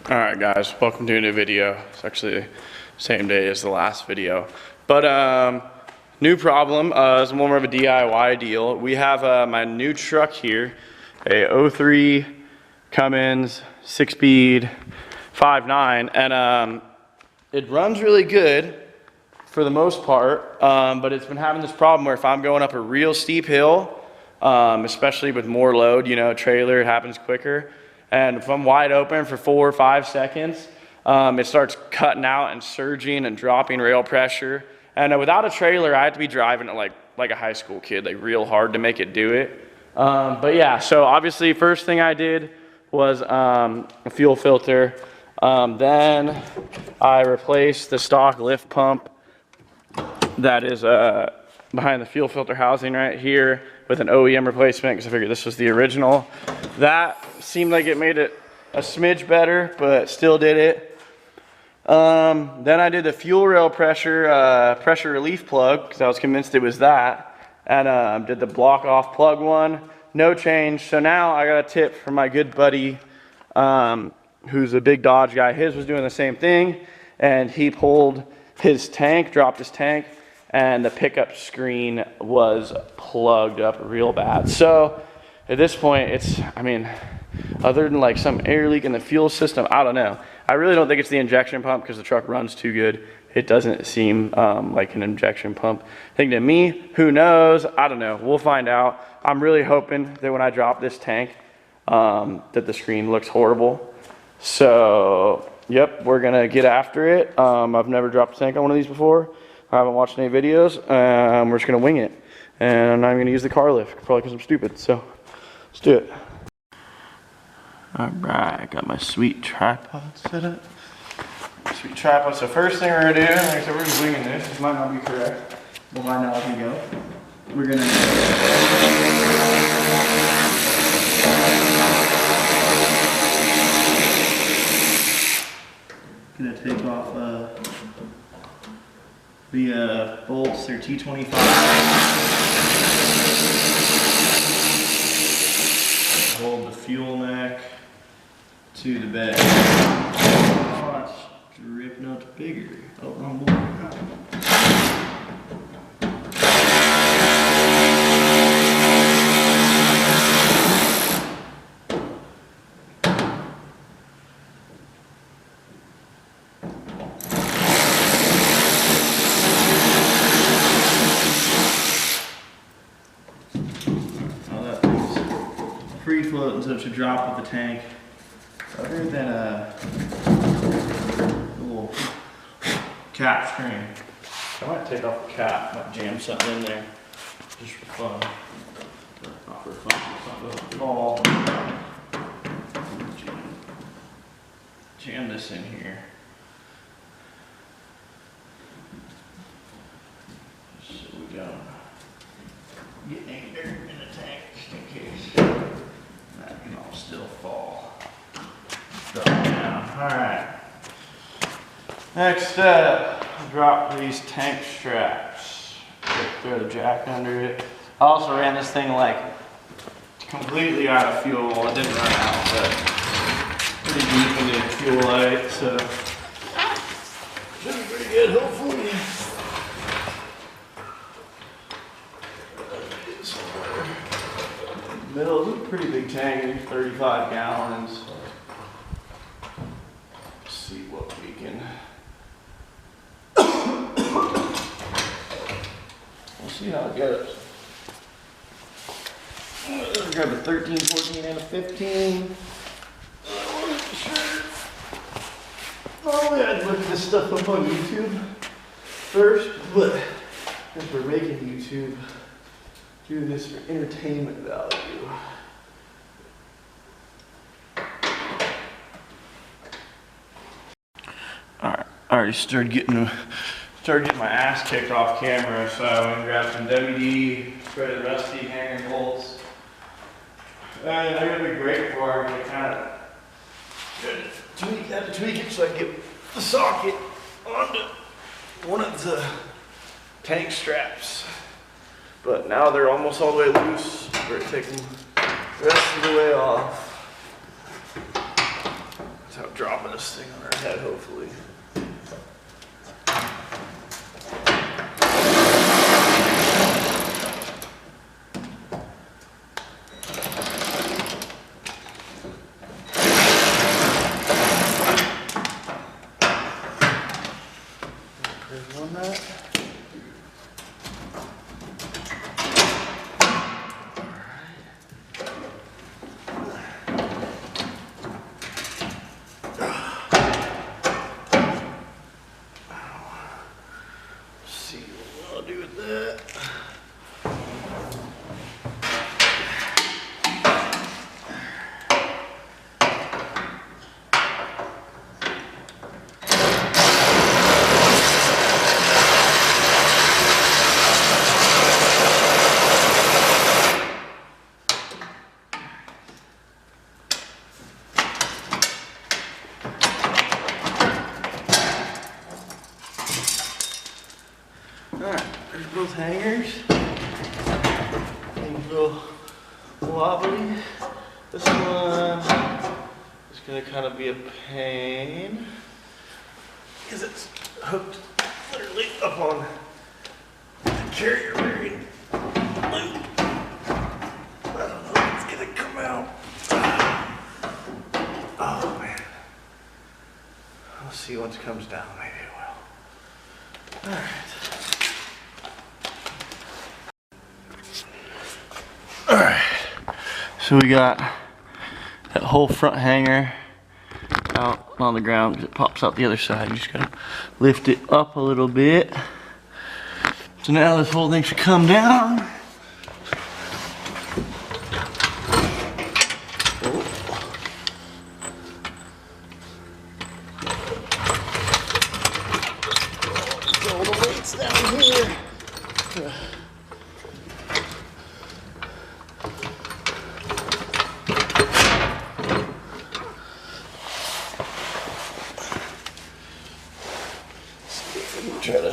Alright guys, welcome to a new video. It's actually the same day as the last video. But new problem, it's more of a DIY deal. We have my new truck here, a 03 Cummins 6-speed 5.9, and it runs really good for the most part, but it's been having this problem where if I'm going up a real steep hill, especially with more load, you know, trailer, it happens quicker. And if I'm wide open for 4 or 5 seconds, it starts cutting out and surging and dropping rail pressure. And without a trailer, I have to be driving it like a high school kid, like real hard to make it do it. But yeah, so obviously first thing I did was a fuel filter. Then I replaced the stock lift pump that is behind the fuel filter housing right here with an OEM replacement because I figured this was the original. That seemed like it made it a smidge better, but still did it. Then I did the fuel rail pressure relief plug because I was convinced it was that, and did the block off plug one. No change. So now I got a tip from my good buddy who's a big Dodge guy. His was doing the same thing, and he pulled his tank, dropped his tank, and the pickup screen was plugged up real bad. So at this point, it's, I mean, other than like some air leak in the fuel system, I don't know. I really don't think it's the injection pump because the truck runs too good. It doesn't seem like an injection pump thing to me. Who knows? I don't know. We'll find out. I'm really hoping that when I drop this tank, that the screen looks horrible. So, yep, we're gonna get after it. I've never dropped a tank on one of these before. I haven't watched any videos. We're just gonna wing it. And I'm not even gonna use the car lift, probably because I'm stupid. So, let's do it. Alright, got my sweet tripod set up. Sweet tripod. So first thing we're gonna do, like I said, we're just winging this. This might not be correct. We'll find out as we go. We're gonna take off the bolts. They're T25. Hold the fuel neck to the bed. Oh, it's ripping out bigger. Oh, wrong bolt. Free floating, so it should drop with the tank. Other than a little cap screen. I might take off the cap, might jam something in there. Just for fun. Not for fun, something all. Jam this in here. So we don't get any dirt in the tank, just in case. That can all still fall. Drop it down. Alright. Next up, drop these tank straps. Throw the jack under it. I also ran this thing like completely out of fuel. It didn't run out, but pretty deep into fuel light, so should be pretty good, hopefully. Middle is a pretty big tank, 35 gallons. Let's see what we can. We'll see how it goes. Let's grab a 13, 14, and a 15. Oh, I'd look this stuff up on YouTube first, but if we're making YouTube, do this for entertainment value. Alright, I already started getting my ass kicked off camera, so I went and grabbed some WD, threaded rusty hanger bolts. And I got a big brake for it, kind of had to tweak it so I can get the socket onto one of the tank straps. But now they're almost all the way loose. We're taking the rest of the way off. That's how dropping this thing on our head, hopefully. There's one that. Alright, there's both hangers. Things a little wobbly. This one is going to kind of be a pain because it's hooked literally up on the carrier bearing loop. I don't know if it's going to come out. Oh man. We'll see once it comes down, maybe it will. Alright. Alright, so we got that whole front hanger out on the ground because it pops out the other side. You just gotta lift it up a little bit. So now this whole thing should come down. Throw all the weights down here. Try to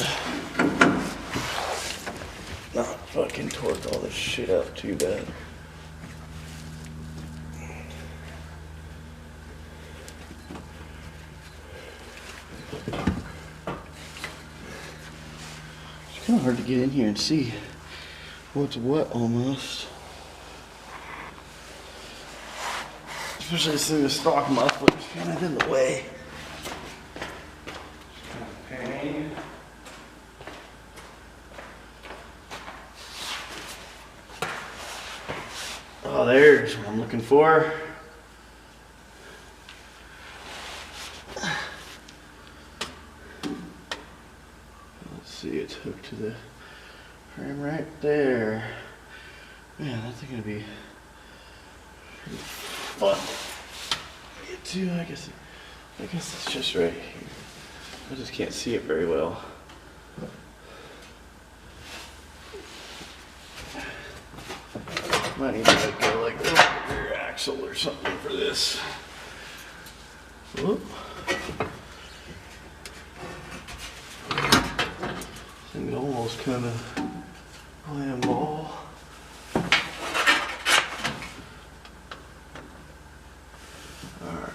not fucking torque all this shit out too bad. It's kind of hard to get in here and see what's what almost. Especially through the stock muffler, it's kind of in the way. It's kind of a pain. Oh, there's what I'm looking for. Let's see, it's hooked to the frame right there. Man, that's gonna be pretty fun to get to. I guess it's just right here. I just can't see it very well. Might need to go like over the rear axle or something for this. Whoop. Thing almost kind of playing ball. Alright.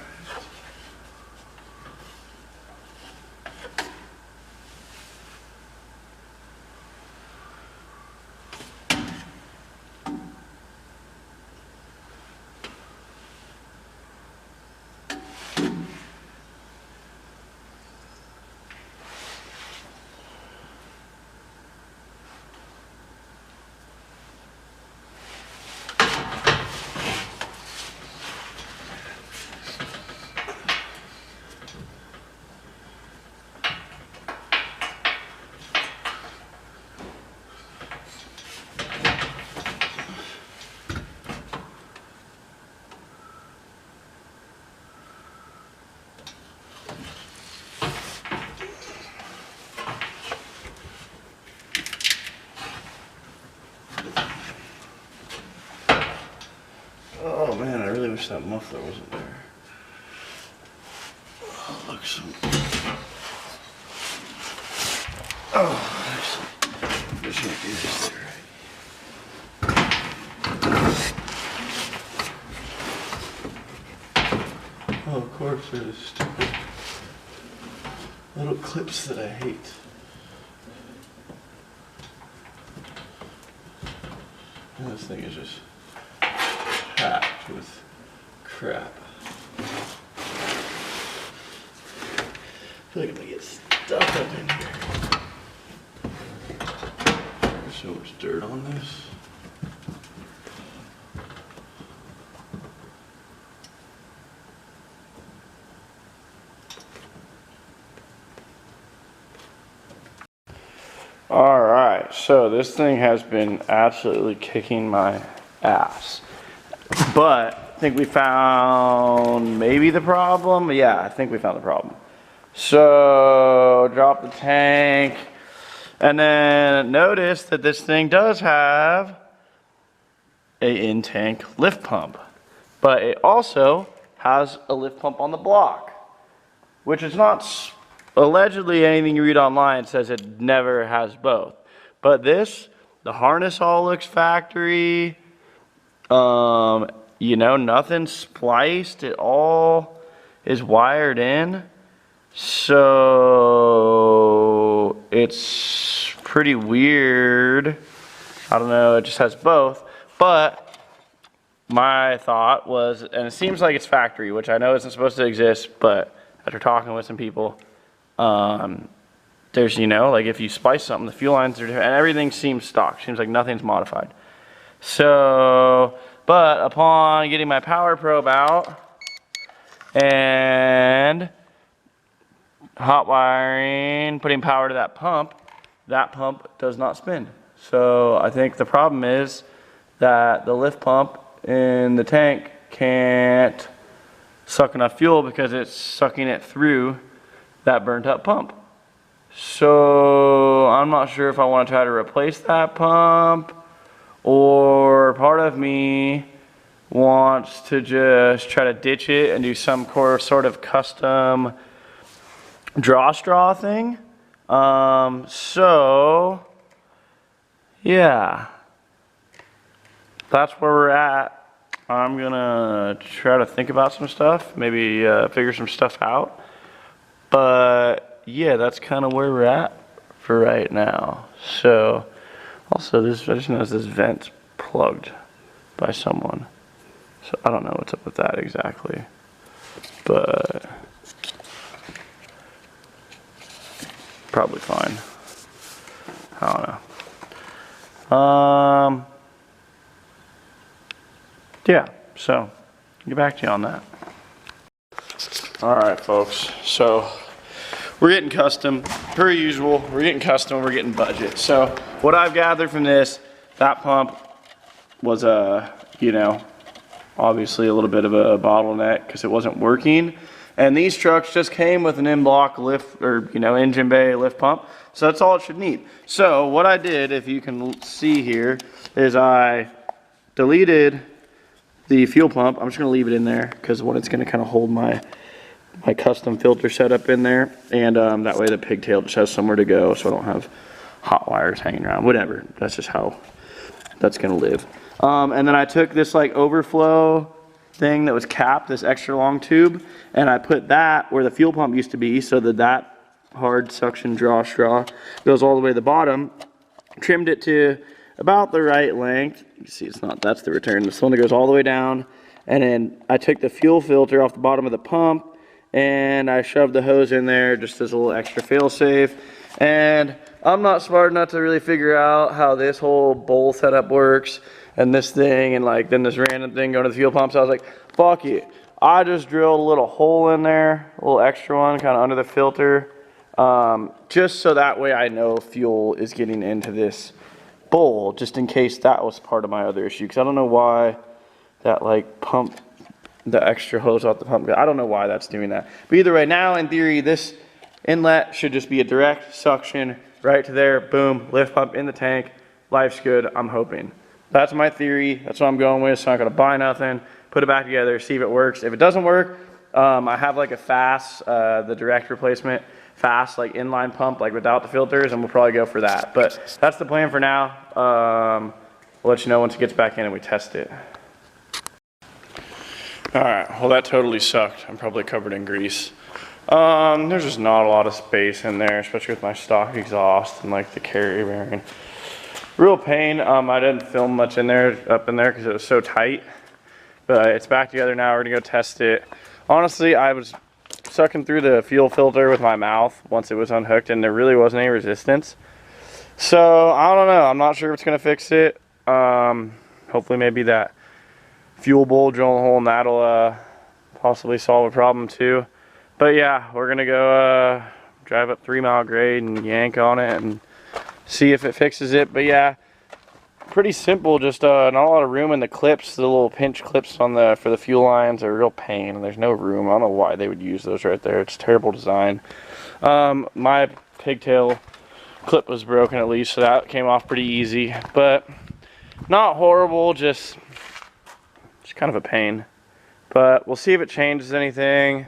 Oh man, I really wish that muffler wasn't there. Oh, look some. Oh, actually, I'm just gonna do this there. Oh, cool. course, there's stupid little clips that I hate. And this thing is just packed with crap. I feel like I'm gonna get stuck up in here. There's so much dirt on this. Alright, so this thing has been absolutely kicking my ass. But I think we found maybe the problem. Yeah, I think we found the problem. So drop the tank, and then notice that this thing does have a in-tank lift pump, but it also has a lift pump on the block, which is not allegedly anything you read online says it never has both. But this, the harness all looks factory. You know, nothing spliced. It all is wired in. So it's pretty weird. I don't know, it just has both. But my thought was, and it seems like it's factory, which I know isn't supposed to exist, but after talking with some people, there's, you know, like if you splice something, the fuel lines are different, and everything seems stock. Seems like nothing's modified. So, but upon getting my power probe out and hot wiring, putting power to that pump does not spin. So I think the problem is that the lift pump in the tank can't suck enough fuel because it's sucking it through that burnt up pump. So I'm not sure if I want to try to replace that pump, or part of me wants to just try to ditch it and do some sort of custom draw straw thing. So yeah, that's where we're at. I'm gonna try to think about some stuff, maybe figure some stuff out. But yeah, that's kind of where we're at for right now. So also this, I just noticed this vent's plugged by someone. So I don't know what's up with that exactly. But probably fine. I don't know. Yeah, so get back to you on that. All right, folks. So we're getting custom, per usual. We're getting custom. We're getting budget. So what I've gathered from this, that pump was you know, obviously a little bit of a bottleneck because it wasn't working. And these trucks just came with an in-block lift, or you know, engine bay lift pump. So that's all it should need. So what I did, if you can see here, is I deleted the fuel pump. I'm just gonna leave it in there because it's gonna kind of hold my custom filter setup in there, and that way the pigtail just has somewhere to go, so I don't have hot wires hanging around. Whatever. That's just how that's gonna live. And then I took this like overflow thing that was capped, this extra long tube, and I put that where the fuel pump used to be, so that hard suction draw straw goes all the way to the bottom. Trimmed it to about the right length. You see, it's not, that's the return. This one that goes all the way down. And then I took the fuel filter off the bottom of the pump and I shoved the hose in there just as a little extra fail safe. And I'm not smart enough to really figure out how this whole bowl setup works and this thing and like then this random thing going to the fuel pump. So I was like, fuck it. I just drilled a little hole in there, a little extra one kind of under the filter, just so that way I know fuel is getting into this bowl, just in case that was part of my other issue, because I don't know why that like pump, the extra hose off the pump, I don't know why that's doing that. But either way, now in theory this inlet should just be a direct suction right to there, boom, lift pump in the tank, life's good. I'm hoping that's my theory, that's what I'm going with. So I'm not gonna buy nothing, put it back together, see if it works. If it doesn't work, I have like a fast, the direct replacement fast like inline pump like without the filters, and we'll probably go for that. But that's the plan for now. We'll let you know once it gets back in and we test it. All right, well that totally sucked. I'm probably covered in grease. There's just not a lot of space in there, especially with my stock exhaust and like the carry bearing. Real pain. I didn't film much in there, up in there, because it was so tight. But it's back together now. We're gonna go test it. Honestly, I was sucking through the fuel filter with my mouth once it was unhooked, and there really wasn't any resistance. So I don't know. I'm not sure if it's gonna fix it. Hopefully, maybe that fuel bowl drilling hole, and that'll possibly solve a problem too. But yeah, we're gonna go drive up 3 Mile grade and yank on it and see if it fixes it. But yeah, pretty simple. Just not a lot of room in the clips. The little pinch clips on the for the fuel lines are a real pain, and there's no room. I don't know why they would use those right there. It's terrible design. My pigtail clip was broken at least, so that came off pretty easy, but not horrible. Just kind of a pain. But we'll see if it changes anything.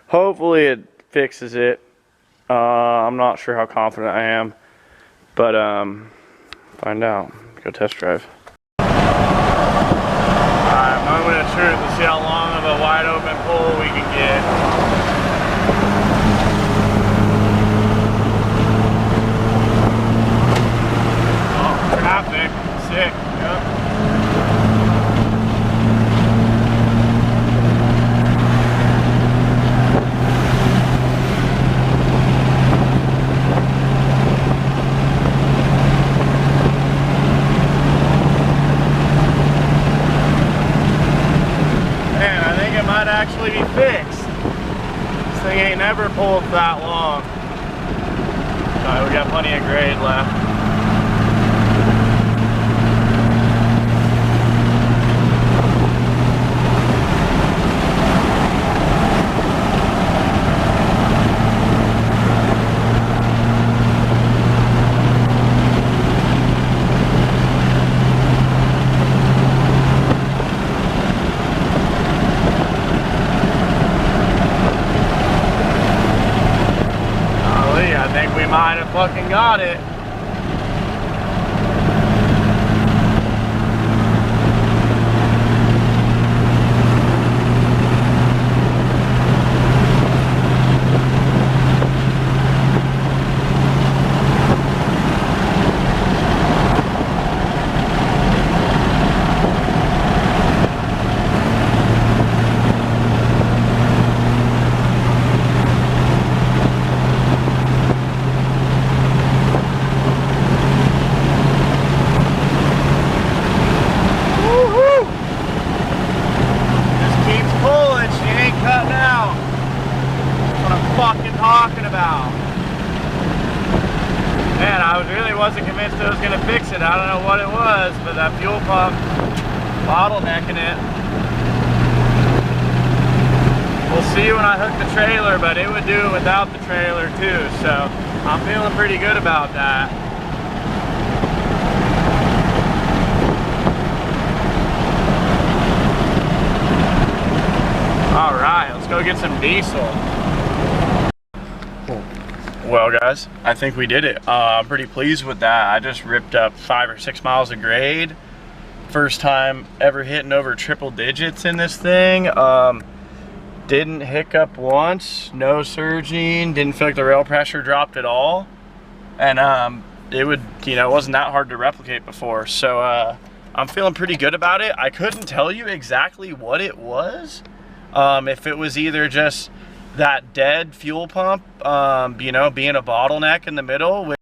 Hopefully it fixes it. I'm not sure how confident I am, but find out. Go test drive. Alright, moment of truth. Let's see how long of a wide open pull we can get. Oh, traffic. Sick. Yep. Actually be fixed. This thing ain't never pulled that long. Alright, we got plenty of grade left. Might have fucking got it. Talking about. Man, I really wasn't convinced it was going to fix it. I don't know what it was, but that fuel pump bottlenecking it. We'll see when I hook the trailer, but it would do it without the trailer too, so I'm feeling pretty good about that. Alright, let's go get some diesel. Well guys, I think we did it. I'm pretty pleased with that. I just ripped up 5 or 6 miles of grade. First time ever hitting over triple digits in this thing. Didn't hiccup once, no surging, didn't feel like the rail pressure dropped at all. And it wasn't that hard to replicate before. So I'm feeling pretty good about it. I couldn't tell you exactly what it was. If it was either just that dead fuel pump, being a bottleneck in the middle,